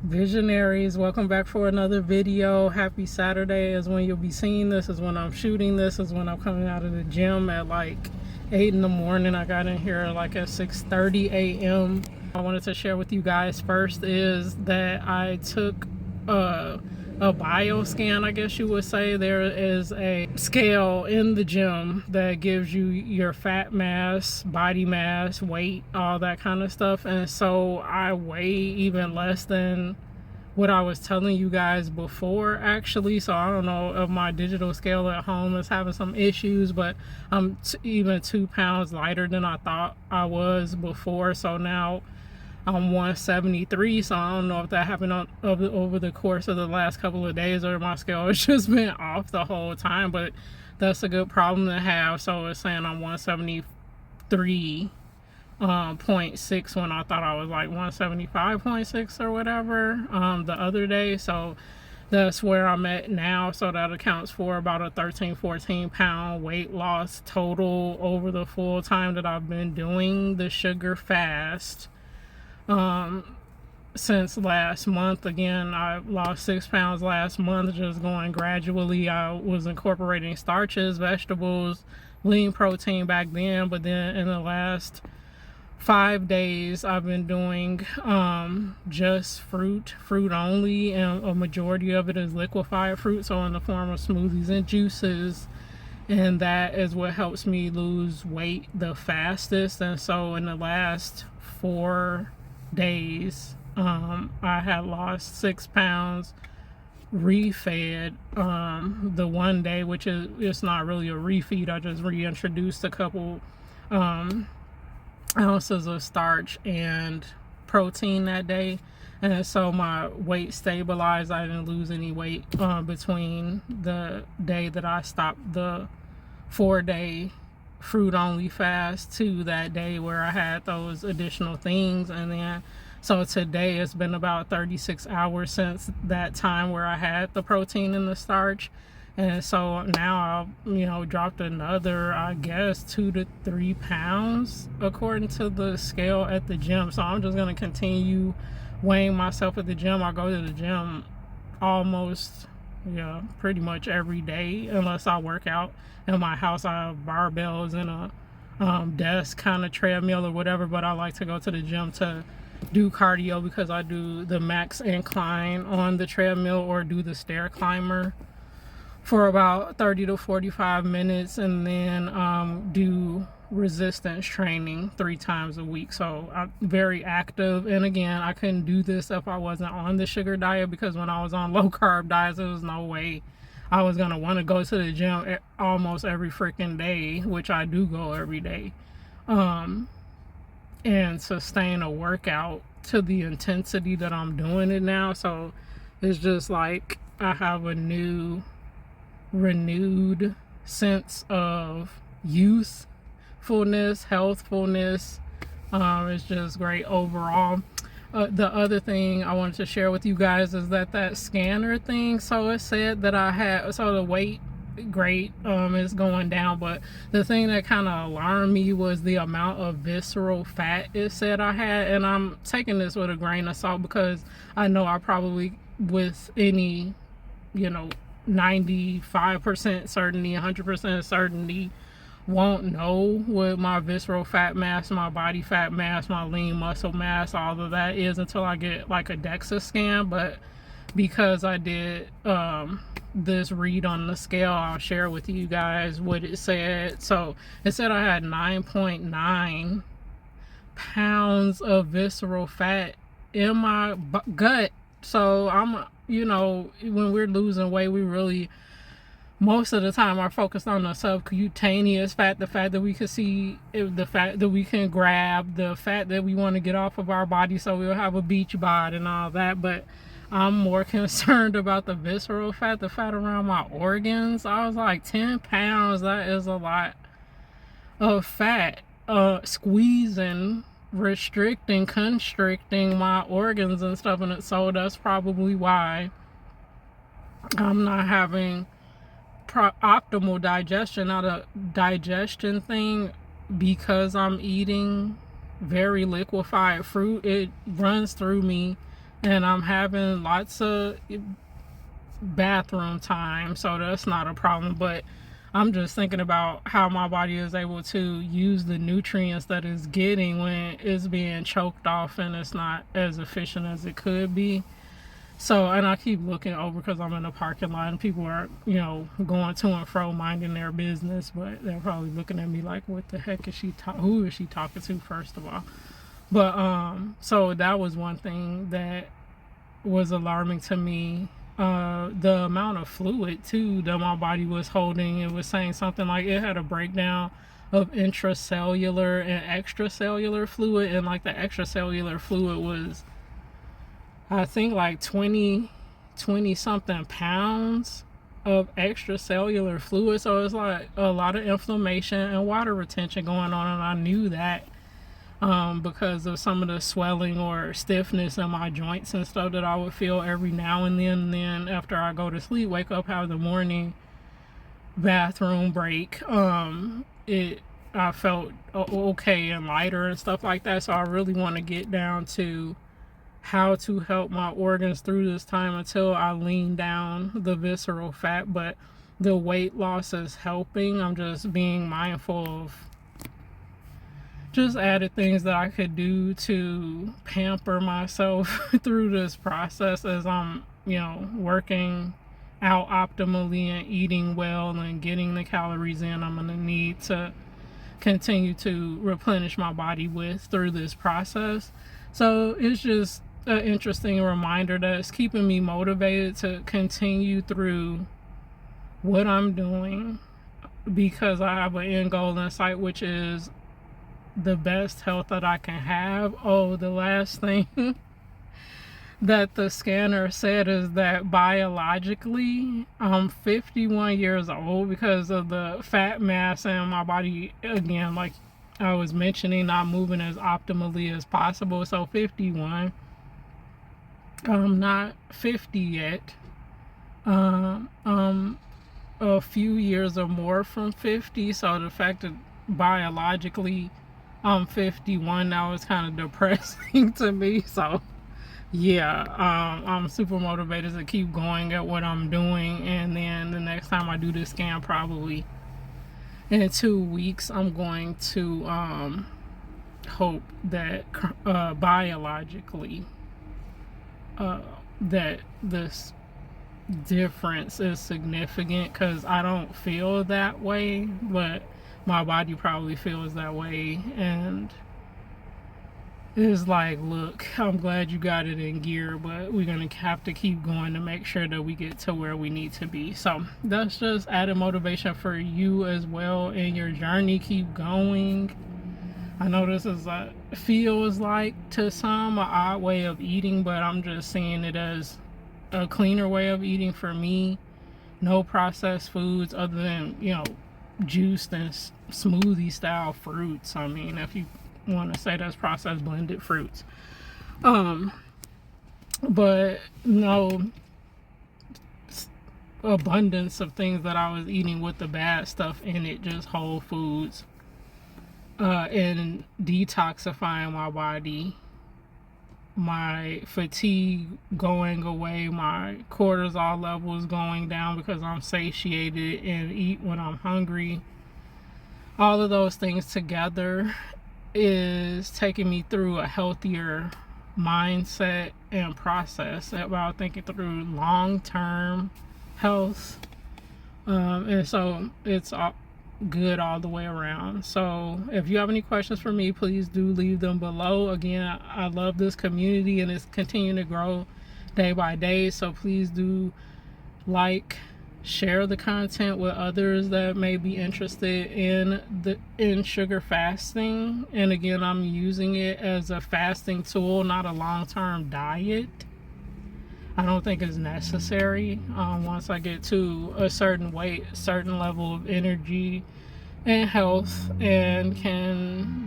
Visionaries, welcome back for another video. Happy Saturday is when you'll be seeing this, is when I'm shooting this, is when I'm coming out of the gym at like 8 in the morning. I got in here like at 6:30 a.m. I wanted to share with you guys first is that I took a bio scan, I guess you would say. There is a scale in the gym that gives you your fat mass, body mass, weight, all that kind of stuff. And so I weigh even less than what I was telling you guys before, actually. So I don't know if my digital scale at home is having some issues, but I'm even 2 pounds lighter than I thought I was before. So now I'm 173, so I don't know if that happened over the course of the last couple of days or my scale has just been off the whole time, but that's a good problem to have. So it's saying I'm 173.6 when I thought I was like 175.6 or whatever the other day. So that's where I'm at now. So that accounts for about a 13-14 pound weight loss total over the full time that I've been doing the sugar fast. Since last month. Again, I lost 6 pounds last month, just going gradually. I was incorporating starches, vegetables, lean protein back then, but then in the last 5 days I've been doing just fruit only, and a majority of it is liquefied fruit, so in the form of smoothies and juices, and that is what helps me lose weight the fastest. And so in the last 4 days I had lost 6 pounds refed the one day, which is, it's not really a refeed. I just reintroduced a couple ounces of starch and protein that day, and so my weight stabilized. I didn't lose any weight between the day that I stopped the 4-day fruit only fast to that day where I had those additional things. And then so today it's been about 36 hours since that time where I had the protein and the starch, and so now I've dropped another, I guess, 2 to 3 pounds according to the scale at the gym. So I'm just going to continue weighing myself at the gym. I go to the gym almost pretty much every day unless I work out in my house. I have barbells and a desk kind of treadmill or whatever, but I like to go to the gym to do cardio because I do the max incline on the treadmill or do the stair climber for about 30 to 45 minutes, and then do resistance training 3 times a week. So I'm very active. And again, I couldn't do this if I wasn't on the sugar diet, because when I was on low carb diets, there was no way I was gonna want to go to the gym almost every freaking day, which I do go every day, and sustain a workout to the intensity that I'm doing it now. So it's just like I have a new renewed sense of youthfulness, healthfulness. It's just great overall. The other thing I wanted to share with you guys is that scanner thing. So it said that I had, so the weight great is going down, but the thing that kind of alarmed me was the amount of visceral fat it said I had. And I'm taking this with a grain of salt because I know I probably, with any 95% certainty, 100% certainty, won't know what my visceral fat mass, my body fat mass, my lean muscle mass, all of that is until I get like a DEXA scan. But because I did this read on the scale, I'll share with you guys what it said. So it said I had 9.9 pounds of visceral fat in my gut. So I'm, when we're losing weight, we really, most of the time, are focused on the subcutaneous fat, the fat that we can see, the fat that we can grab, the fat that we want to get off of our body so we'll have a beach bod and all that. But I'm more concerned about the visceral fat, the fat around my organs. I was like, 10 pounds, that is a lot of fat, squeezing, restricting, constricting my organs and stuff. And so that's probably why I'm not having optimal digestion. Not a digestion thing, because I'm eating very liquefied fruit. It runs through me and I'm having lots of bathroom time, so that's not a problem. But I'm just thinking about how my body is able to use the nutrients that it's getting when it's being choked off and it's not as efficient as it could be. So, and I keep looking over because I'm in a parking lot and people are, going to and fro minding their business, but they're probably looking at me like, what the heck is who is she talking to, first of all? But, so that was one thing that was alarming to me. The amount of fluid too that my body was holding. It was saying something like it had a breakdown of intracellular and extracellular fluid, and like the extracellular fluid was, I think, like 20 something pounds of extracellular fluid. So it's like a lot of inflammation and water retention going on, and I knew that because of some of the swelling or stiffness in my joints and stuff that I would feel every now and then. And then after I go to sleep, wake up, have the morning bathroom break, I felt okay and lighter and stuff like that. So I really want to get down to how to help my organs through this time until I lean down the visceral fat. But the weight loss is helping. I'm just being mindful of just added things that I could do to pamper myself through this process as I'm, working out optimally and eating well and getting the calories in I'm going to need to continue to replenish my body with through this process. So it's just an interesting reminder that's keeping me motivated to continue through what I'm doing, because I have an end goal in sight, which is the best health that I can have. Oh, the last thing that the scanner said is that biologically I'm 51 years old because of the fat mass in my body. Again, like I was mentioning, not moving as optimally as possible. So 51. I'm not 50 yet. A few years or more from 50. So the fact that biologically I'm 51 now is kind of depressing to me. So yeah, I'm super motivated to keep going at what I'm doing. And then the next time I do this scan, probably in 2 weeks, I'm going to hope that biologically that this difference is significant, because I don't feel that way, but my body probably feels that way, and it's like, look, I'm glad you got it in gear, but we're gonna have to keep going to make sure that we get to where we need to be. So that's just added motivation for you as well in your journey. Keep going. I know this is feels like to some an odd way of eating, but I'm just seeing it as a cleaner way of eating for me. No processed foods other than, juiced and smoothie style fruits. I mean, if you want to say that's processed blended fruits. But no abundance of things that I was eating with the bad stuff in it, just whole foods. And detoxifying my body, my fatigue going away, my cortisol levels going down because I'm satiated and eat when I'm hungry. All of those things together is taking me through a healthier mindset and process about thinking through long-term health. And so it's good all the way around. So if you have any questions for me, please do leave them below. Again, I love this community and it's continuing to grow day by day. So please do share the content with others that may be interested in sugar fasting. And again, I'm using it as a fasting tool, not a long-term diet. I don't think it's necessary. Once I get to a certain weight, a certain level of energy and health, and can,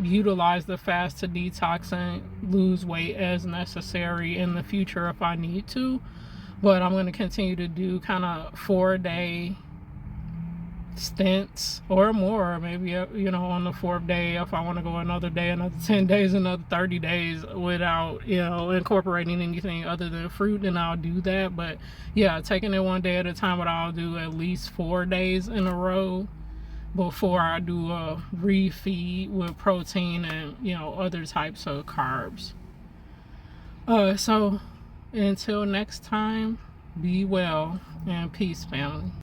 utilize the fast to detox and lose weight as necessary in the future if I need to. But I'm going to continue to do kind of 4-day stints or more, maybe on the fourth day, if I want to go another day, another 10 days, another 30 days without incorporating anything other than fruit, then I'll do that. But yeah, taking it one day at a time, but I'll do at least 4 days in a row before I do a refeed with protein and other types of carbs. So until next time, be well and peace, family.